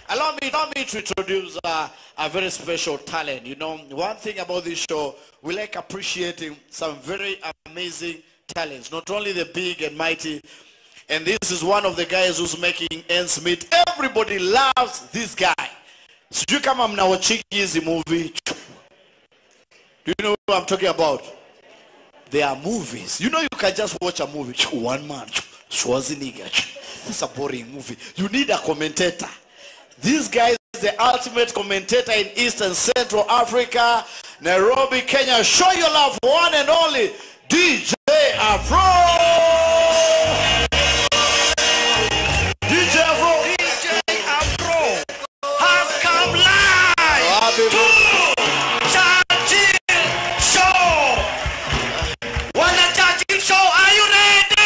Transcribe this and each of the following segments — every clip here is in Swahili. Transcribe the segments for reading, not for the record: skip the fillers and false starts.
Allow me to introduce a very special talent. You know, one thing about this show, we like appreciating some very amazing talents. Not only the big and mighty, and this is one of the guys who's making ends meet. Everybody loves this guy. Sijui kama mnawachiki hizi movie. Do you know what I'm talking about? They are movies. You know, you can just watch a movie. One man, Schwarzenegger. This is a boring movie. You need a commentator. This guy is the ultimate commentator in East and Central Africa, Nairobi, Kenya. Show your love for one and only DJ Afro. DJ Afro. DJ Afro has come live to Churchill Show. Wanna Churchill Show? Are you ready?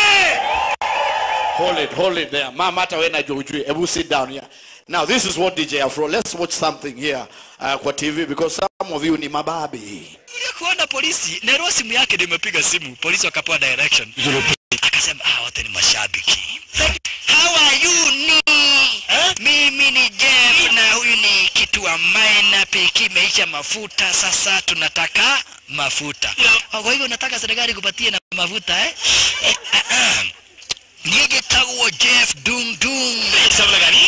Hold it there. Mama, Ebu sit down here. Now, this is what DJ Afro. Let's watch something here kwa TV because some of you ni mababi. Kuona polisi, Nero simu yake ndio imepiga simu. Polisi wakapewa direction. Akasema, wote ni mashabiki. How are you ni? Mimi ni Jeff na huyu ni kitu ambaye na peki imeisha mafuta, sasa tunataka mafuta. Kwa hivyo nataka serikali kupatie na mafuta Nige tawo Jeff Dung Dung. Sabla gani?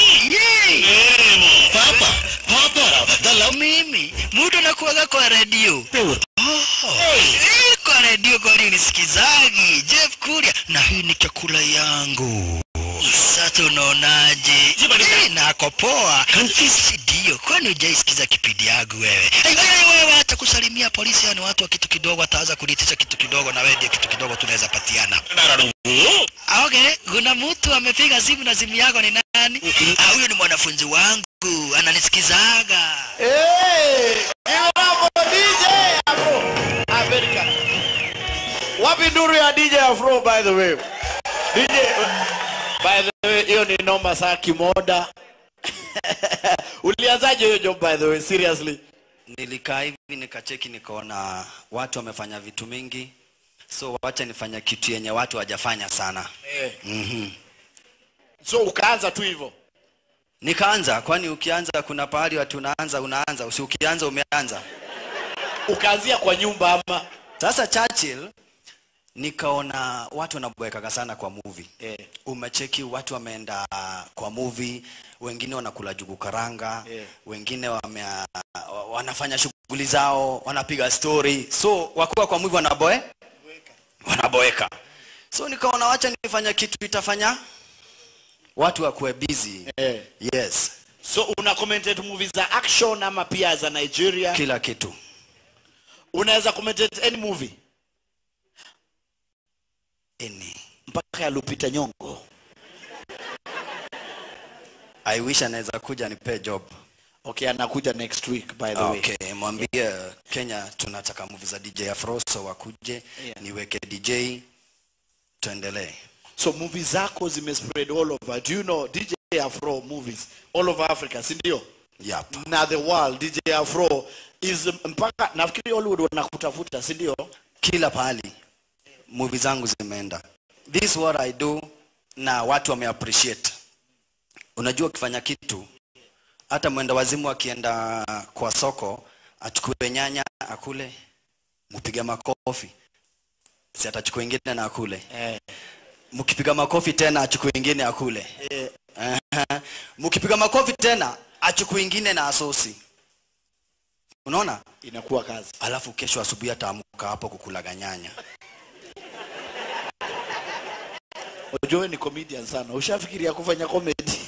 Papa, dala mimi. Muda nakuaga kwa radio. Kwa radio kwa nisikizagi. Jeff Kuria na hii ni chakula yangu. Sasa unaonaje? Na kopoa. Ndio, kwani hujaisikiza kipindi yangu wewe? Wewe hata kusalimia polisi ni watu wa kitu kidogo ataanza kunitisha kitu kidogo na wewe ndio kitu kidogo tunaweza patiana. Okay, kuna mtu amepiga simu na simu yako ni nani? Huyo ni mwanafunzi wangu, ananisikizaga. DJ Afro. America. Wapi nduru ya DJ Afro by the way? DJ by the way, hiyo ni noma saa kimoda. Ulianzaje hiyo job by the way, seriously? Nilikaa hivi nikacheki nikaona watu wamefanya vitu mingi. So wacha nifanya kitu yenye watu hawajafanya sana. So ukaanza tu hivyo? Nikaanza, kwani ukianza kuna pahali watu unaanza, ukianza umeanza. Ukaanzia kwa nyumba ama? Sasa Churchill nikaona watu wanaboeka sana kwa movie. Umecheki watu wameenda kwa movie, wengine wanakula jugu karanga, wengine wanafanya shughuli zao, wanapiga story. So wakiwa kwa movie wanaboeka. So nikaona wacha nifanya kitu itafanya watu wakuwe busy. Yes. So una commentate movies za action ama pia za Nigeria? Kila kitu. Unaweza commentate any movie? Any. Mpaka ya Lupita Nyong'o. I wish anaweza kuja nipe job. Okay, anakuja next week by the way. Okay, mwambie Kenya tunataka movie za DJ Afro so wakuje, niweke DJ tuendelee. So movies zako zimespread all over. Do you know DJ Afro movies all over Africa, si ndio? Yep. Na the world DJ Afro is mpaka nafikiri Hollywood wanakutafuta, si ndio? Kila pahali movie zangu zimeenda. This is what I do na watu wame appreciate. Unajua ukifanya kitu hata mwenda wazimu akienda kwa soko achukue nyanya akule, mpiga makofi si atachukua ingine na akule. Mkipiga makofi tena achukue ingine akule. Mkipiga makofi tena achukue ingine na asosi. Unaona? Inakuwa kazi. Alafu kesho asubuhi ataamka hapo kukula nyanya. Unajua ni comedian sana. Ushafikiria kufanya comedy?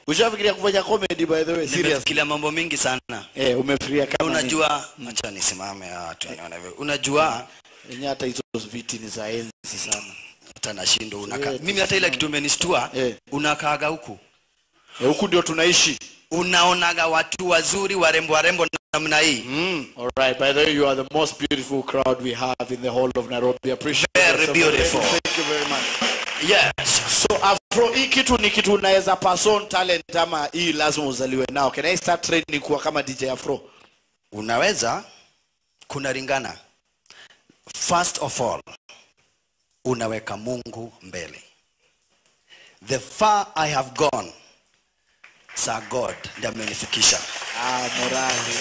Ushafikiria kufanya comedy by the way? Serious. Kila mambo mingi sana. Umefikiria kama unajua acha nisimame watu wanaona hivyo. Unajua yenyewe hata hizo viti ni za enzi sana. Hata nashindo unakaa. Mimi hata ile kitu umenistua unakaaga huku. Huku ndio tunaishi. Unaonaga watu wazuri warembo namna hii. All right, by the way you are the most beautiful crowd we have in the whole of Nairobi. Appreciate very beautiful. Thank you very much. Yes. So Afro hii kitu ni kitu unaweza person talent ama hii lazima uzaliwe nao. Can I start training kuwa kama DJ Afro? Unaweza kunaringana. First of all unaweka Mungu mbele. The far I have gone Sir God ndiye amenifikisha. Morali.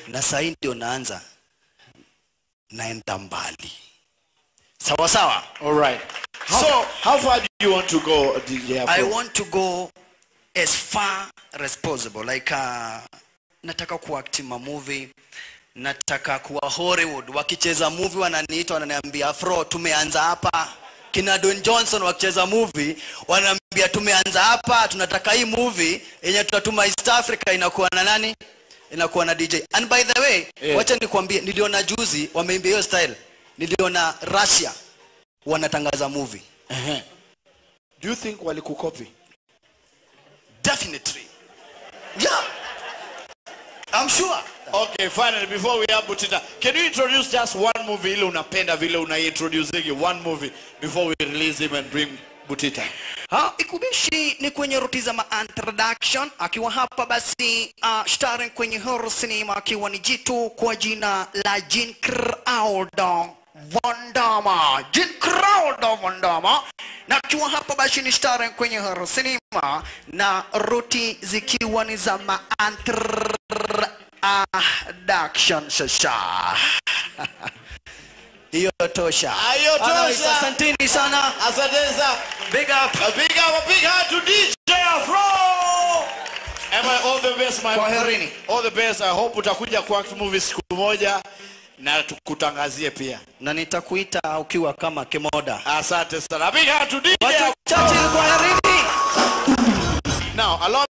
Na sasa ndio naanza naenda mbali. Sawa sawa. All right. How far do you want to go, DJ Afro? I want to go as far as possible. Like nataka kuact ma movie, nataka kuwa Hollywood. Wakicheza movie wananiita wananiambia Afro tumeanza hapa. Kina Don Johnson wakicheza movie wananiambia tumeanza hapa, tunataka hii movie yenye tutatuma East Africa inakuwa na nani? Inakuwa na DJ. And by the way, wacha nikwambie niliona juzi wameimbia hiyo style. Niliona Russia wanatangaza movie. Do you think walikukopi? Definitely. Yeah. I'm sure. Okay, finally, before we have Butita, can you introduce just one movie ile unapenda vile unai-introduce one movie before we release him and bring Butita? Ikubishi ni kwenye ruti za introduction akiwa hapa basi starring kwenye horror cinema akiwa ni jitu kwa jina la Jean-Claude Van Damme. Jean-Claude Van Damme na akiwa hapa basi ni starring kwenye horror cinema na ruti zikiwa ni za introduction sasa. Hiyo tosha. Hiyo tosha. Asanteni sana. Asante sana. Big up. A big hand to DJ Afro. All the best, my Kwaherini. All the best. I hope utakuja kwa act movie siku moja na tukutangazie pia. Na nitakuita ukiwa kama Kemoda. Asante sana. A big hand to DJ. Chachi kwaherini. Now, a lot